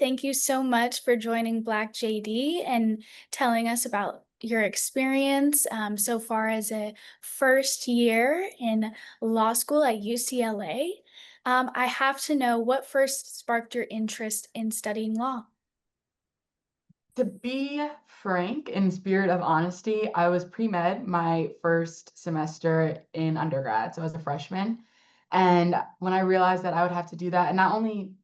Thank you so much for joining Black JD and telling us about your experience so far as a first year in law school at UCLA. I have to know what first sparked your interest in studying law. To be frank, in spirit of honesty, I was pre-med my first semester in undergrad, so I was a freshman. And when I realized that I would have to do that and not only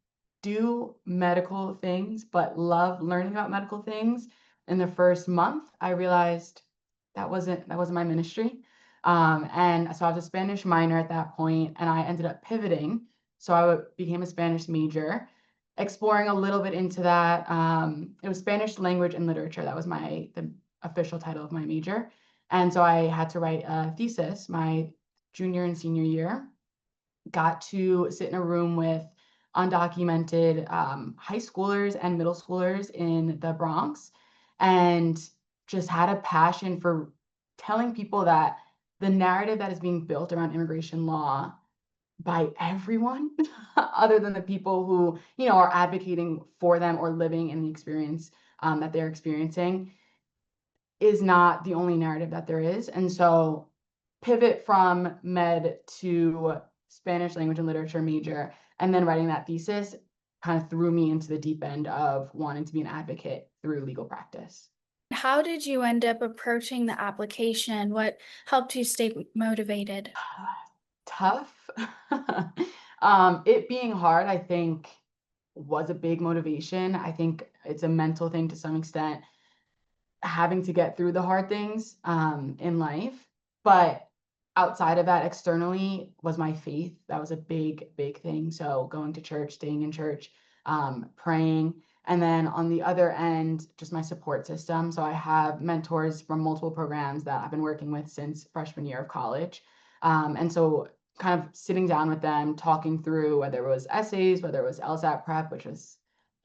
do medical things, but love learning about medical things in the first month, I realized that wasn't my ministry. And so I was a Spanish minor at that point, and I ended up pivoting. So became a Spanish major exploring a little bit into that. It was Spanish language and literature. That was the official title of my major. And so I had to write a thesis my junior and senior year. Got to sit in a room with undocumented high schoolers and middle schoolers in the Bronx, and just had a passion for telling people that the narrative that is being built around immigration law by everyone other than the people who are advocating for them or living in the experience that they're experiencing is not the only narrative that there is. And so pivot from med to Spanish language and literature major and then writing that thesis kind of threw me into the deep end of wanting to be an advocate through legal practice. How did you end up approaching the application? What helped you stay motivated? Tough. It being hard, I think, was a big motivation. I think it's a mental thing to some extent, having to get through the hard things in life. But outside of that, externally, was my faith. That was a big, big thing. So going to church, staying in church, praying. And then on the other end, just my support system. So I have mentors from multiple programs that I've been working with since freshman year of college. And so kind of sitting down with them, talking through whether it was essays, whether it was LSAT prep, which was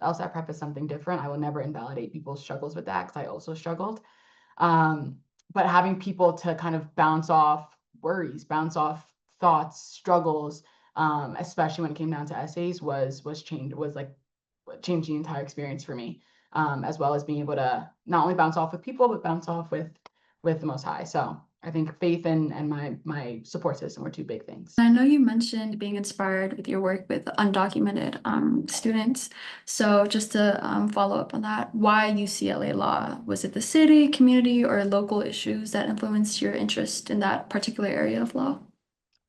LSAT prep is something different. I will never invalidate people's struggles with that because I also struggled. Um, but having people to kind of bounce off worries, bounce off thoughts, struggles, especially when it came down to essays, was like changed the entire experience for me, as well as being able to not only bounce off with people, but bounce off with the Most High. So I think faith and my support system were two big things. I know you mentioned being inspired with your work with undocumented students. So just to follow up on that, why UCLA Law? Was it the city, community, or local issues that influenced your interest in that particular area of law?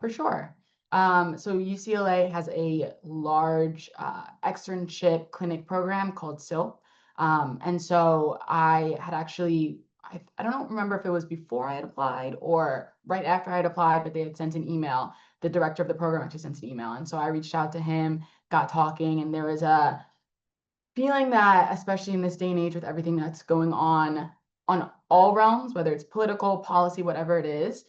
For sure. So UCLA has a large externship clinic program called SILP. And so I had actually, I don't remember if it was before I had applied or right after I had applied, but they had sent an email. The director of the program actually sent an email. And so I reached out to him, got talking, and there was a feeling that, especially in this day and age with everything that's going on all realms, whether it's political, policy, whatever it is,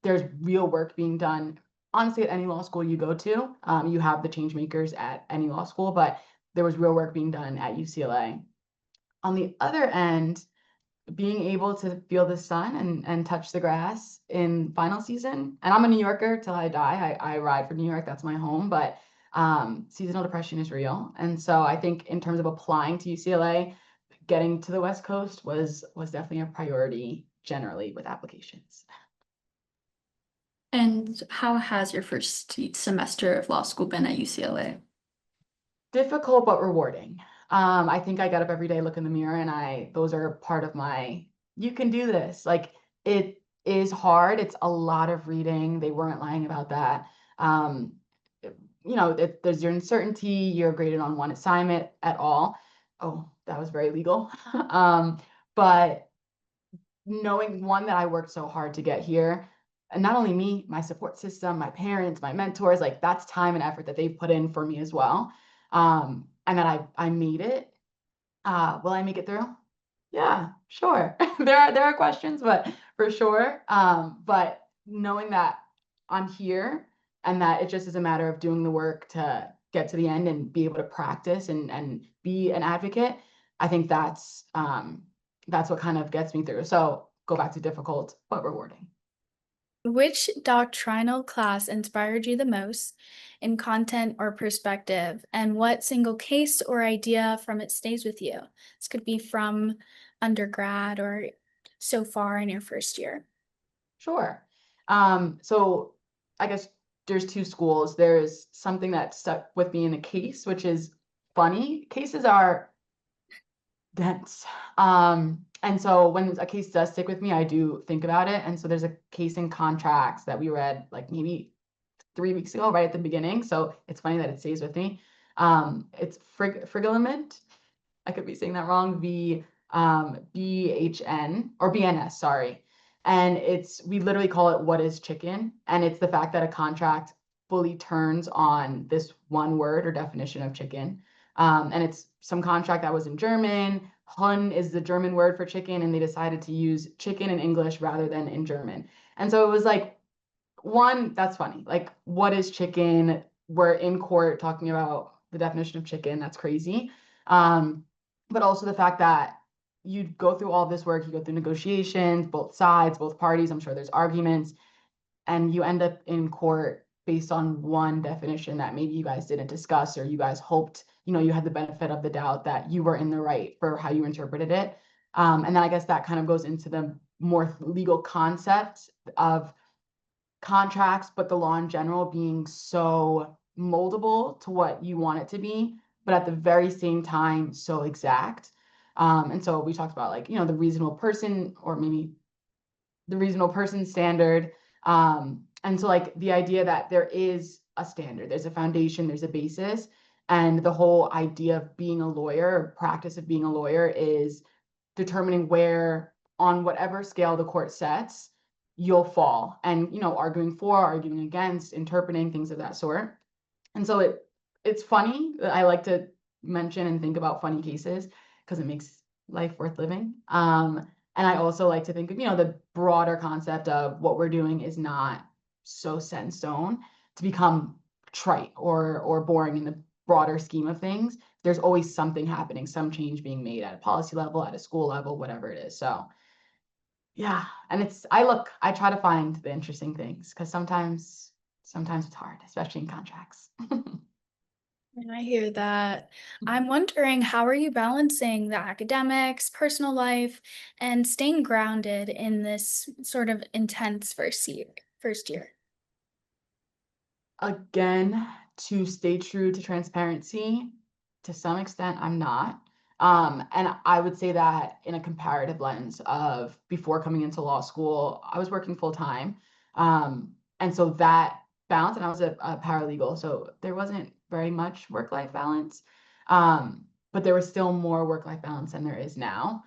there's real work being done. Honestly, at any law school you go to, you have the change makers at any law school, but there was real work being done at UCLA. On the other end, being able to feel the sun and touch the grass in final season. And I'm a New Yorker till I die. I ride for New York. That's my home. But seasonal depression is real. And so I think in terms of applying to UCLA, getting to the West Coast was definitely a priority generally with applications. And how has your first semester of law school been at UCLA? Difficult but rewarding. I think I got up every day, look in the mirror, and those are part of my, you can do this. Like, it is hard. It's a lot of reading. They weren't lying about that. Um, there's your uncertainty. You're graded on one assignment at all. Oh, that was very legal. But knowing one that I worked so hard to get here, and not only me, my support system, my parents, my mentors, like that's time and effort that they've put in for me as well. And that I made it. Will I make it through? Yeah, sure. There are questions, but for sure. But knowing that I'm here and that it just is a matter of doing the work to get to the end and be able to practice and be an advocate, I think that's what kind of gets me through. So go back to difficult but rewarding. Which doctrinal class inspired you the most in content or perspective, and what single case or idea from it stays with you? This could be from undergrad or so far in your first year. Sure. So I guess there's two schools. There's something that stuck with me in a case, which is funny. Cases are dense. And so when a case does stick with me, I do think about it. And so there's a case in contracts that we read like maybe 3 weeks ago, right at the beginning. So it's funny that it stays with me. It's Frigiliment. I could be saying that wrong. BHN or BNS, sorry. And we literally call it what is chicken. And it's the fact that a contract fully turns on this one word or definition of chicken. And it's some contract that was in German. Hun is the German word for chicken, and they decided to use chicken in English rather than in German. And so it was like, one, that's funny. Like, what is chicken? We're in court talking about the definition of chicken. That's crazy. But also the fact that you go through all this work, you go through negotiations, both sides, both parties. I'm sure there's arguments, and you end up in court based on one definition that maybe you guys didn't discuss, or you guys hoped, you had the benefit of the doubt that you were in the right for how you interpreted it. And then I guess that kind of goes into the more legal concept of contracts, but the law in general being so moldable to what you want it to be, but at the very same time, so exact. And so we talked about, like, the reasonable person, or maybe the reasonable person standard. And so, like, the idea that there is a standard, there's a foundation, there's a basis. And the whole idea of being a lawyer, or practice of being a lawyer, is determining where, on whatever scale the court sets, you'll fall, and arguing for, arguing against, interpreting, things of that sort. And so it's funny. I like to mention and think about funny cases because it makes life worth living. And I also like to think of, the broader concept of what we're doing is not so set in stone to become trite or boring in the broader scheme of things. There's always something happening, some change being made at a policy level, at a school level, whatever it is. So yeah, and I try to find the interesting things, because sometimes it's hard, especially in contracts. And I hear that. I'm wondering, how are you balancing the academics, personal life, and staying grounded in this sort of intense First year. Again, to stay true to transparency, to some extent, I'm not. And I would say that in a comparative lens of before coming into law school, I was working full time. And so that balance, and I was a paralegal, so there wasn't very much work-life balance. But there was still more work-life balance than there is now.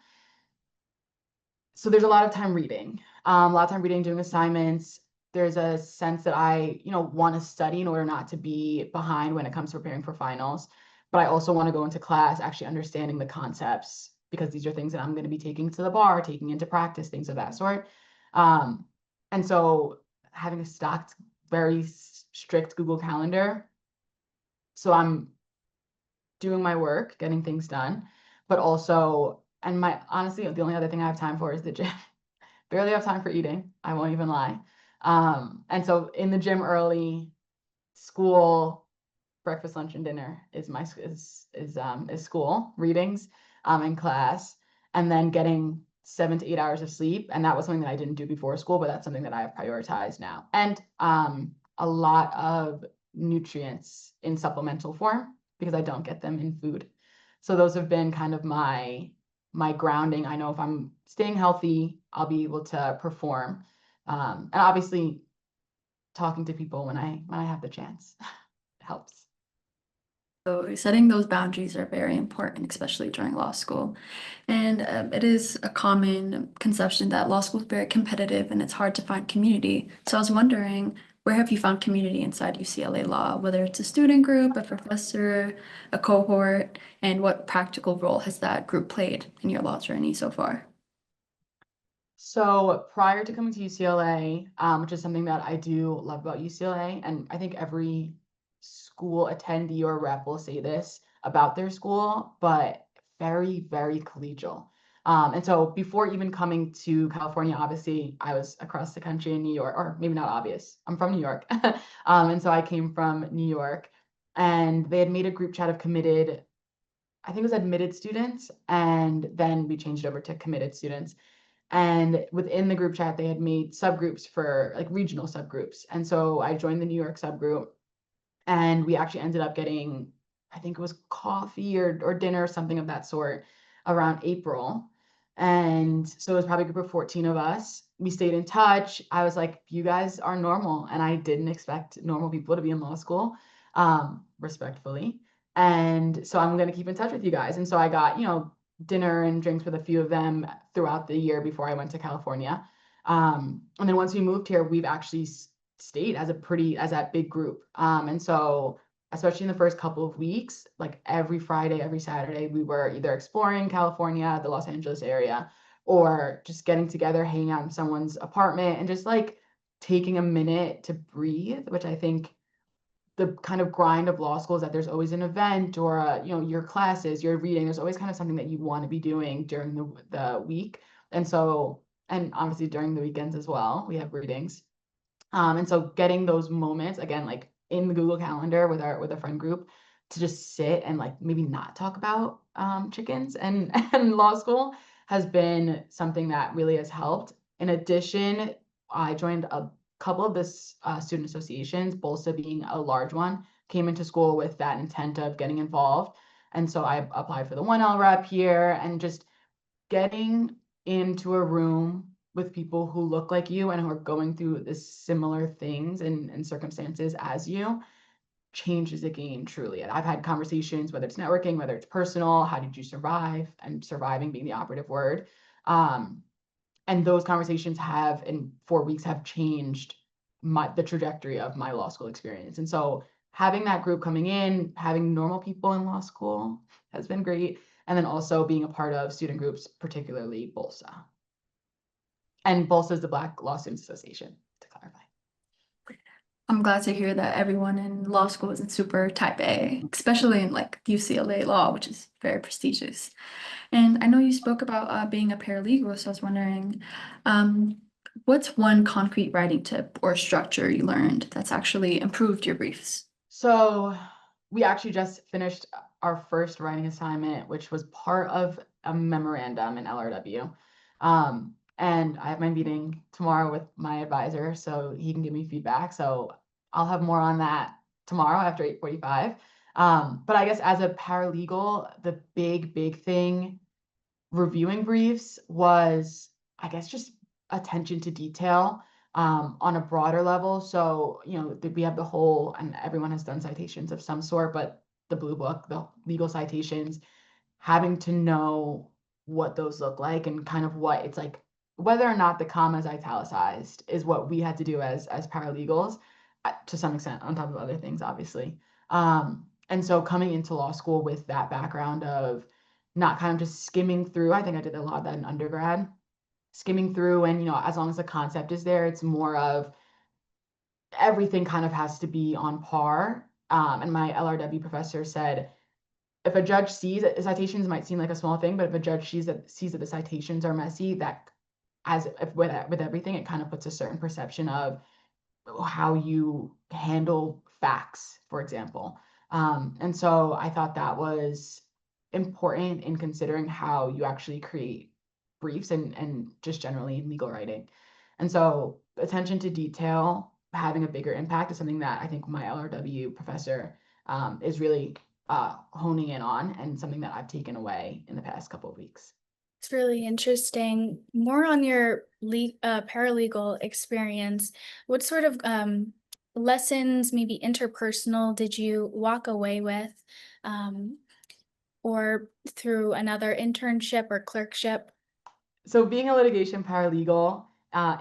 So there's a lot of time reading, doing assignments. There's a sense that I, want to study in order not to be behind when it comes to preparing for finals. But I also want to go into class actually understanding the concepts, because these are things that I'm going to be taking to the bar, taking into practice, things of that sort. And so having a stocked, very strict Google Calendar. So I'm doing my work, getting things done, but also, and honestly, the only other thing I have time for is the gym. Barely have time for eating, I won't even lie. And so in the gym early, school, breakfast, lunch, and dinner is school, readings, in class, and then getting 7 to 8 hours of sleep. And that was something that I didn't do before school, but that's something that I have prioritized now. And a lot of nutrients in supplemental form, because I don't get them in food. So those have been kind of my grounding. I know if I'm staying healthy, I'll be able to perform. And obviously talking to people when I have the chance helps. So setting those boundaries are very important, especially during law school. And it is a common conception that law school is very competitive and it's hard to find community. So I was wondering, where have you found community inside UCLA Law, whether it's a student group, a professor, a cohort, and what practical role has that group played in your law journey so far? So prior to coming to UCLA, which is something that I do love about UCLA, and I think every school attendee or rep will say this about their school, but very, very collegial. And so before even coming to California, obviously I was across the country in New York, or maybe not obvious, I'm from New York. And so I came from New York, and they had made a group chat of committed, I think it was admitted students, and then we changed over to committed students. And within the group chat, they had made subgroups for like regional subgroups. And so I joined the New York subgroup, and we actually ended up getting, I think it was coffee or dinner or something of that sort around April. And so it was probably a group of 14 of us. We stayed in touch. I was like, you guys are normal. And I didn't expect normal people to be in law school, respectfully. And so I'm going to keep in touch with you guys. And so I got, dinner and drinks with a few of them throughout the year before I went to California. And then once we moved here, we've actually stayed as that big group. And so especially in the first couple of weeks, like every Friday, every Saturday, we were either exploring California, the Los Angeles area, or just getting together, hanging out in someone's apartment, and just like taking a minute to breathe, which I think the kind of grind of law school is that there's always an event or your classes, your reading, there's always kind of something that you want to be doing during the week. And so, and obviously during the weekends as well, we have readings. And so getting those moments again, like in the Google Calendar with a friend group, to just sit and like maybe not talk about chickens and and law school has been something that really has helped. In addition, I joined a couple of this student associations, BOLSA being a large one. Came into school with that intent of getting involved, and so I applied for the 1L rep here, and just getting into a room with people who look like you and who are going through the similar things and circumstances as you changes the game truly. And I've had conversations, whether it's networking, whether it's personal, how did you survive? And surviving being the operative word. And those conversations have, in 4 weeks, have changed the trajectory of my law school experience. And so having that group coming in, having normal people in law school has been great. And then also being a part of student groups, particularly BOLSA. And BOLSA is the Black Law Students Association, to clarify. I'm glad to hear that everyone in law school isn't super type A, especially in like UCLA Law, which is very prestigious. And I know you spoke about being a paralegal, so I was wondering, what's one concrete writing tip or structure you learned that's actually improved your briefs? So we actually just finished our first writing assignment, which was part of a memorandum in LRW. And I have my meeting tomorrow with my advisor, so he can give me feedback. So I'll have more on that tomorrow after 8:45. But I guess as a paralegal, the big thing reviewing briefs was, I guess, just attention to detail on a broader level. So, we have the whole, and everyone has done citations of some sort, but the blue book, the legal citations, having to know what those look like and kind of what it's like, whether or not the comma is italicized is what we had to do as paralegals, to some extent, on top of other things, obviously. And so coming into law school with that background of not kind of just skimming through, I think I did a lot of that in undergrad, skimming through, and as long as the concept is there, it's more of everything kind of has to be on par. And my LRW professor said, if a judge sees it, citations might seem like a small thing, but if a judge sees that the citations are messy, that with everything, it kind of puts a certain perception of how you handle facts, for example. And so I thought that was important in considering how you actually create briefs and just generally legal writing. And so attention to detail, having a bigger impact, is something that I think my LRW professor is really honing in on, and something that I've taken away in the past couple of weeks. It's really interesting. More on your paralegal experience. What sort of lessons, maybe interpersonal, did you walk away with, or through another internship or clerkship? So being a litigation paralegal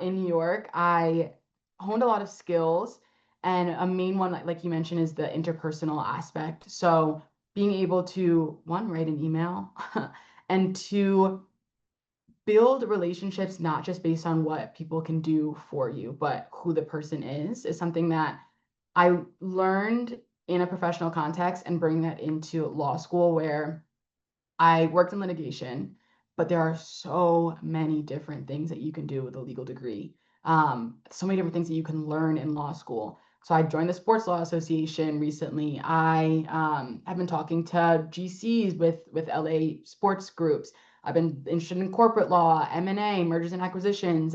in New York, I honed a lot of skills, and a main one, like you mentioned, is the interpersonal aspect. So being able to, one, write an email, and two, build relationships not just based on what people can do for you, but who the person is something that I learned in a professional context, and bring that into law school, where I worked in litigation, but there are so many different things that you can do with a legal degree. So many different things that you can learn in law school. So I joined the Sports Law Association recently. I have been talking to GCs with LA sports groups. I've been interested in corporate law, M&A, mergers and acquisitions.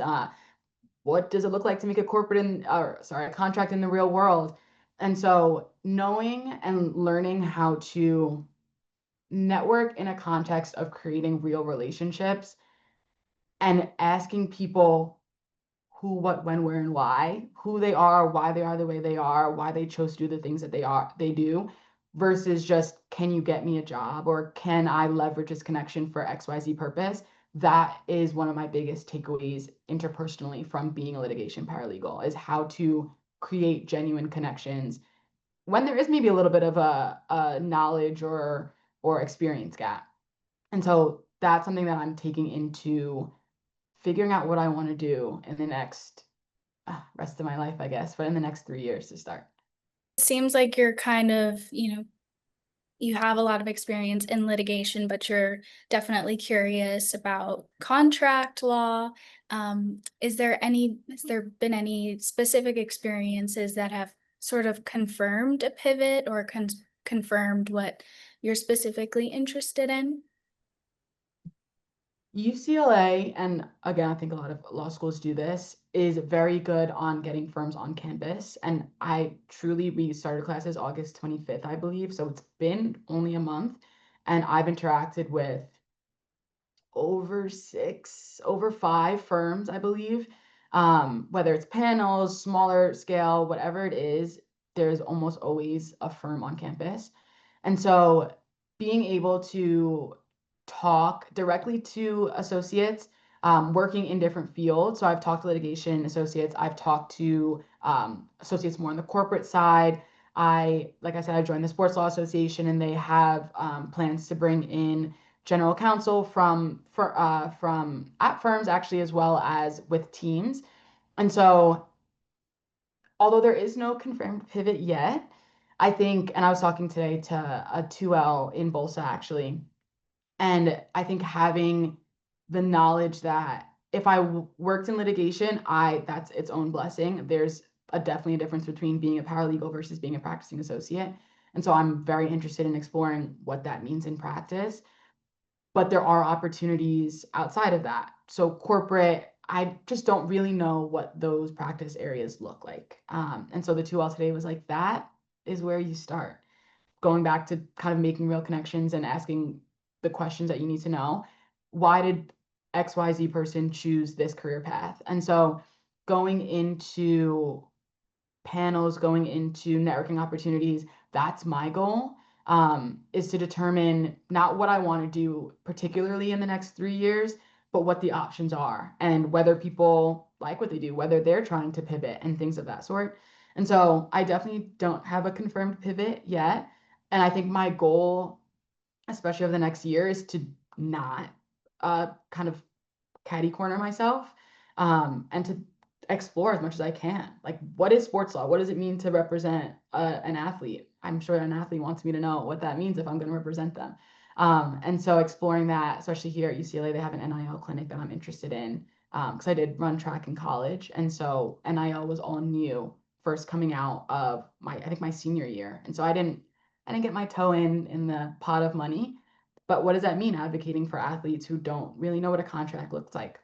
What does it look like to make a a contract in the real world? And so knowing and learning how to network in a context of creating real relationships and asking people who, what, when, where, and why, who they are, why they are the way they are, why they chose to do the things that they do, versus just, can you get me a job, or can I leverage this connection for XYZ purpose? That is one of my biggest takeaways interpersonally from being a litigation paralegal, is how to create genuine connections when there is maybe a little bit of a knowledge or experience gap. And so that's something that I'm taking into figuring out what I want to do in the next rest of my life, I guess, but in the next 3 years to start. It seems like you're kind of, you have a lot of experience in litigation, but you're definitely curious about contract law. Has there been any specific experiences that have sort of confirmed a pivot or confirmed what you're specifically interested in? UCLA, and again, I think a lot of law schools do this, is very good on getting firms on campus. And we started classes August 25th, I believe. So it's been only a month. And I've interacted with over 5 firms, I believe. Whether it's panels, smaller scale, whatever it is, there's almost always a firm on campus. And so being able to talk directly to associates working in different fields. So I've talked to litigation associates, I've talked to associates more on the corporate side. Like I said, I joined the Sports Law Association, and they have plans to bring in general counsel from at firms, actually, as well as with teams. And so although there is no confirmed pivot yet, I think, and I was talking today to a 2L in Bolsa, actually, and I think having the knowledge that if I worked in litigation, that's its own blessing. There's definitely a difference between being a paralegal versus being a practicing associate. And so I'm very interested in exploring what that means in practice. But there are opportunities outside of that. So corporate, I just don't really know what those practice areas look like. And so the 2L today was like, that is where you start. Going back to kind of making real connections and asking the questions that you need to know. Why did XYZ person choose this career path? And so going into panels, going into networking opportunities, that's my goal, is to determine not what I want to do particularly in the next 3 years, but what the options are and whether people like what they do, whether they're trying to pivot and things of that sort. And so I definitely don't have a confirmed pivot yet. And I think my goal, especially over the next year, is to not kind of catty corner myself, and to explore as much as I can. Like, what is sports law? What does it mean to represent an athlete? I'm sure an athlete wants me to know what that means if I'm going to represent them. And so exploring that, especially here at UCLA, they have an NIL clinic that I'm interested in, because I did run track in college. And so NIL was all new, first coming out of I think my senior year. And so I didn't get my toe in the pot of money. But what does that mean, advocating for athletes who don't really know what a contract looks like?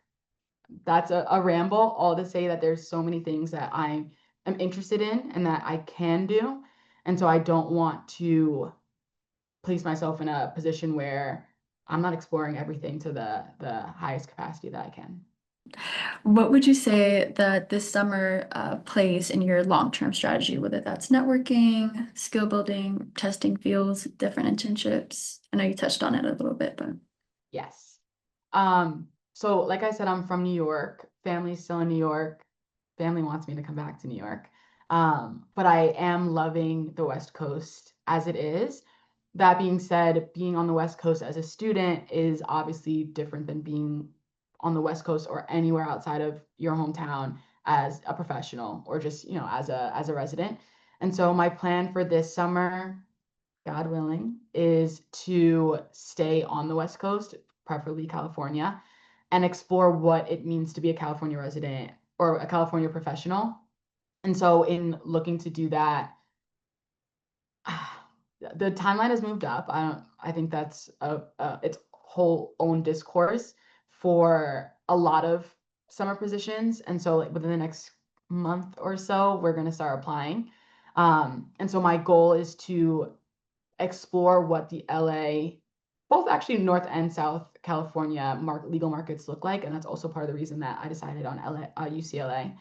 That's a ramble, all to say that there's so many things that I am interested in and that I can do. And so I don't want to place myself in a position where I'm not exploring everything to the highest capacity that I can. What would you say that this summer plays in your long-term strategy, whether that's networking, skill building, testing fields, different internships? I know you touched on it a little bit, but Yes. So like I said, I'm from New York. Family's still in New York. Family wants me to come back to New York. But I am loving the West Coast as it is. That being said, being on the West Coast as a student is obviously different than being on the West Coast or anywhere outside of your hometown as a professional or just, as a resident. And so my plan for this summer, God willing, is to stay on the West Coast, preferably California, and explore what it means to be a California resident or a California professional. And so in looking to do that, the timeline has moved up. I think that's its whole own discourse for a lot of summer positions. And so like within the next month or so, we're going to start applying. And so my goal is to explore what the LA, both actually North and South California legal markets look like. And that's also part of the reason that I decided on UCLA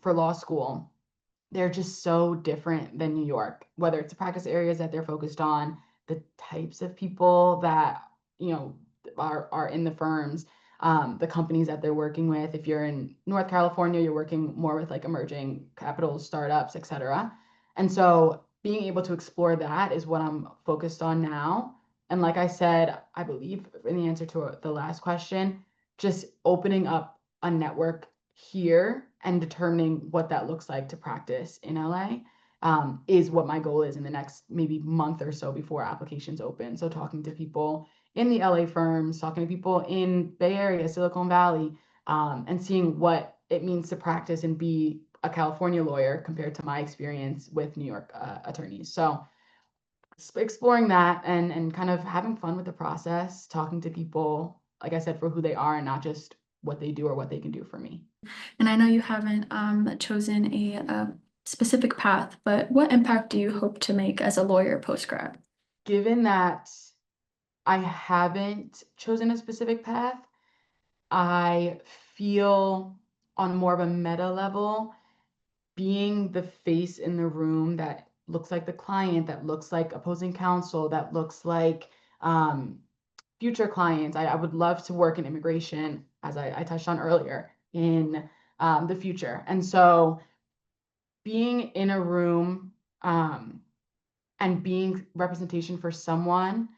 for law school. They're just so different than New York, whether it's the practice areas that they're focused on, the types of people that, are in the firms, the companies that they're working with. If you're in North California, you're working more with like emerging capital startups, et cetera. And so being able to explore that is what I'm focused on now. And like I said, I believe in the answer to the last question, just opening up a network here and determining what that looks like to practice in LA is what my goal is in the next maybe month or so before applications open. So talking to people in the LA firms, talking to people in Bay Area, Silicon Valley, and seeing what it means to practice and be a California lawyer compared to my experience with New York attorneys. So exploring that and kind of having fun with the process, talking to people, like I said, for who they are and not just what they do or what they can do for me. And I know you haven't chosen a specific path, but what impact do you hope to make as a lawyer post-grad? Given that I haven't chosen a specific path, I feel on more of a meta level, being the face in the room that looks like the client, that looks like opposing counsel, that looks like future clients. I would love to work in immigration, as I touched on earlier, in the future. And so being in a room and being representation for someone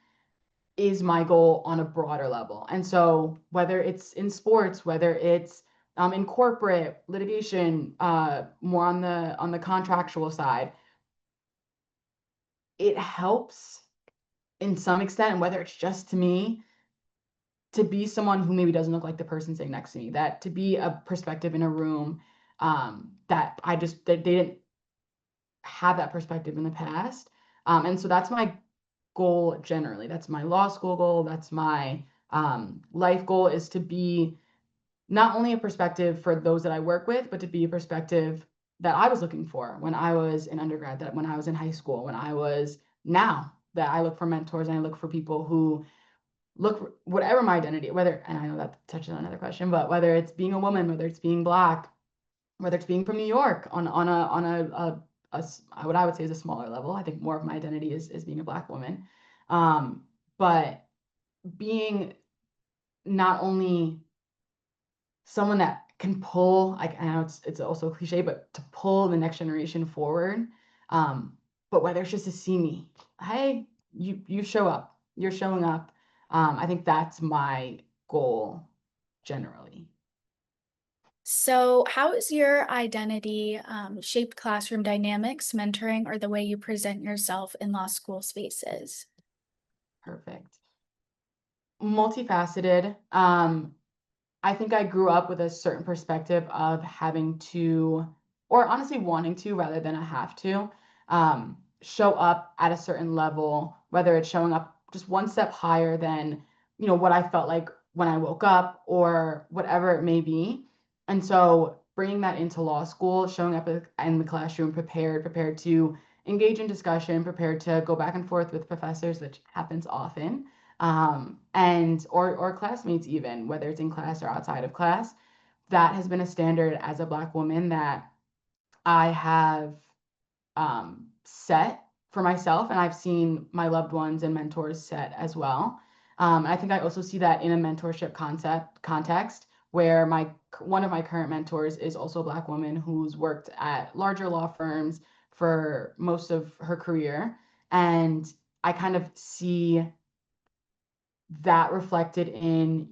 is my goal on a broader level. And so whether it's in sports, whether it's in corporate litigation, more on the contractual side, it helps in some extent, and whether it's just to me, to be someone who maybe doesn't look like the person sitting next to me, that to be a perspective in a room that they didn't have that perspective in the past. And so that's my goal generally. That's my law school goal. That's my life goal, is to be not only a perspective for those that I work with, but to be a perspective that I was looking for when I was in undergrad, that when I was in high school, when I was now, that I look for mentors and I look for people who look, whatever my identity, whether, and I know that touches on another question, but whether it's being a woman, whether it's being Black, whether it's being from New York on what I would say is a smaller level. I think more of my identity is being a Black woman. But being not only someone that can pull, like, I know it's also cliche, but to pull the next generation forward. But whether it's just to see me, hey, you show up, you're showing up. I think that's my goal generally. So, how has your identity shaped classroom dynamics, mentoring, or the way you present yourself in law school spaces? Perfect. Multifaceted. I think I grew up with a certain perspective of having to, or honestly wanting to rather than a have to, show up at a certain level, whether it's showing up just one step higher than, what I felt like when I woke up or whatever it may be. And so bringing that into law school, showing up in the classroom prepared to engage in discussion, prepared to go back and forth with professors, which happens often, and or classmates even, whether it's in class or outside of class. That has been a standard as a Black woman that I have set for myself, and I've seen my loved ones and mentors set as well. I think I also see that in a mentorship context where one of my current mentors is also a Black woman who's worked at larger law firms for most of her career, and I kind of see that reflected in,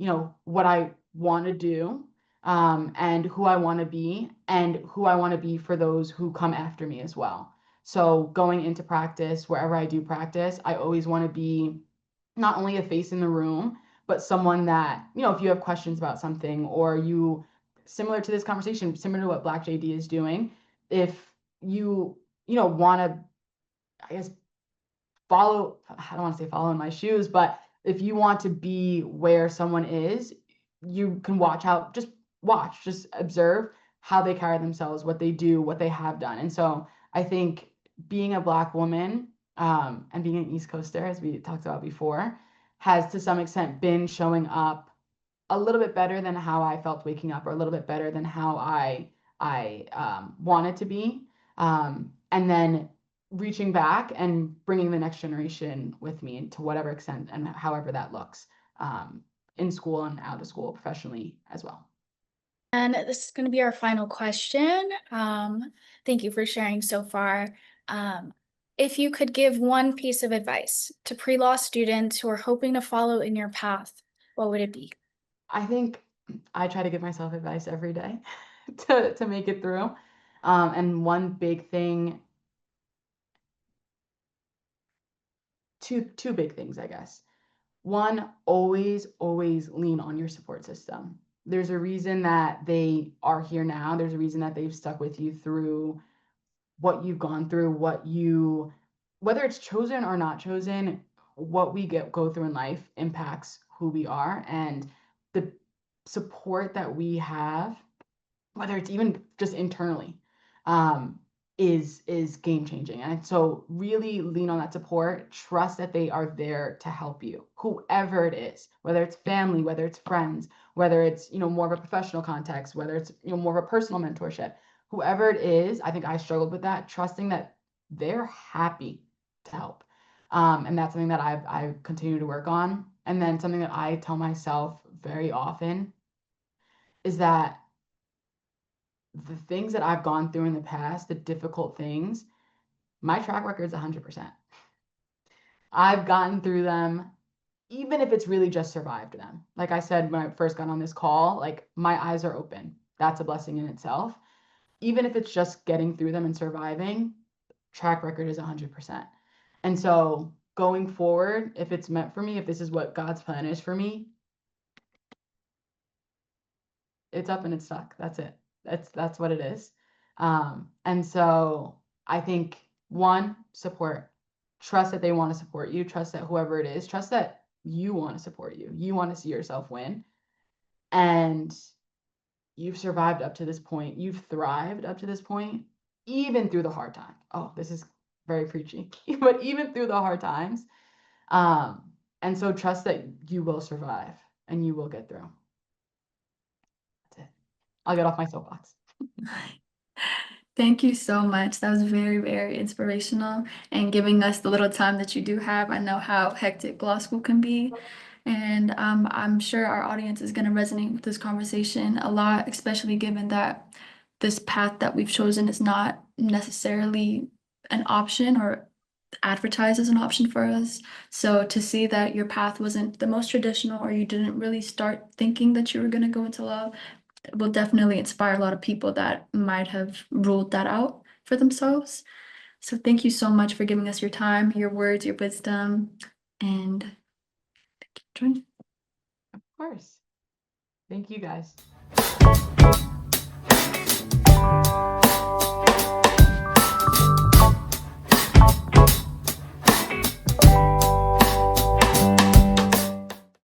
what I want to do, and who I want to be, and who I want to be for those who come after me as well. So going into practice, wherever I do practice, I always want to be not only a face in the room, but someone that, if you have questions about something, or similar to this conversation, similar to what Black JD is doing, if you, want to, I guess, I don't want to say follow in my shoes, but if you want to be where someone is, you can just observe how they carry themselves, what they do, what they have done. And so I think being a Black woman, and being an East Coaster, as we talked about before, has to some extent been showing up a little bit better than how I felt waking up, or a little bit better than how I wanted to be. And then reaching back and bringing the next generation with me to whatever extent and however that looks, in school and out of school, professionally as well. And this is going to be our final question. Thank you for sharing so far. If you could give one piece of advice to pre-law students who are hoping to follow in your path, what would it be? I think I try to give myself advice every day to make it through. And one big thing, two big things, I guess. One, always lean on your support system. There's a reason that they are here now. There's a reason that they've stuck with you through what you've gone through, whether it's chosen or not chosen, what we go through in life impacts who we are. And the support that we have, whether it's even just internally, is game changing. And so really lean on that support. Trust that they are there to help you, whoever it is, whether it's family, whether it's friends, whether it's more of a professional context, whether it's more of a personal mentorship, whoever it is. I think I struggled with that, trusting that they're happy to help. And that's something that I continue to work on. And then something that I tell myself very often is that the things that I've gone through in the past, the difficult things, my track record is 100%. I've gotten through them, even if it's really just survived them. Like I said, when I first got on this call, like my eyes are open. That's a blessing in itself. Even if it's just getting through them and surviving, track record is 100%. And so going forward, if it's meant for me, if this is what God's plan is for me, it's up and it's stuck. That's it. That's what it is. And so I think, one, support. Trust that they want to support you. Trust that whoever it is, trust that you want to support you. You want to see yourself win. And you've survived up to this point. You've thrived up to this point, even through the hard time. Oh, this is very preachy, but even through the hard times. And so trust that you will survive and you will get through. That's it. I'll get off my soapbox. Thank you so much. That was very, very inspirational and giving us the little time that you do have. I know how hectic law school can be. And I'm sure our audience is going to resonate with this conversation a lot, especially given that this path that we've chosen is not necessarily an option or advertised as an option for us. So to see that your path wasn't the most traditional, or you didn't really start thinking that you were going to go into law, will definitely inspire a lot of people that might have ruled that out for themselves. So thank you so much for giving us your time, your words, your wisdom, and thank you for joining. Of course. Thank you guys.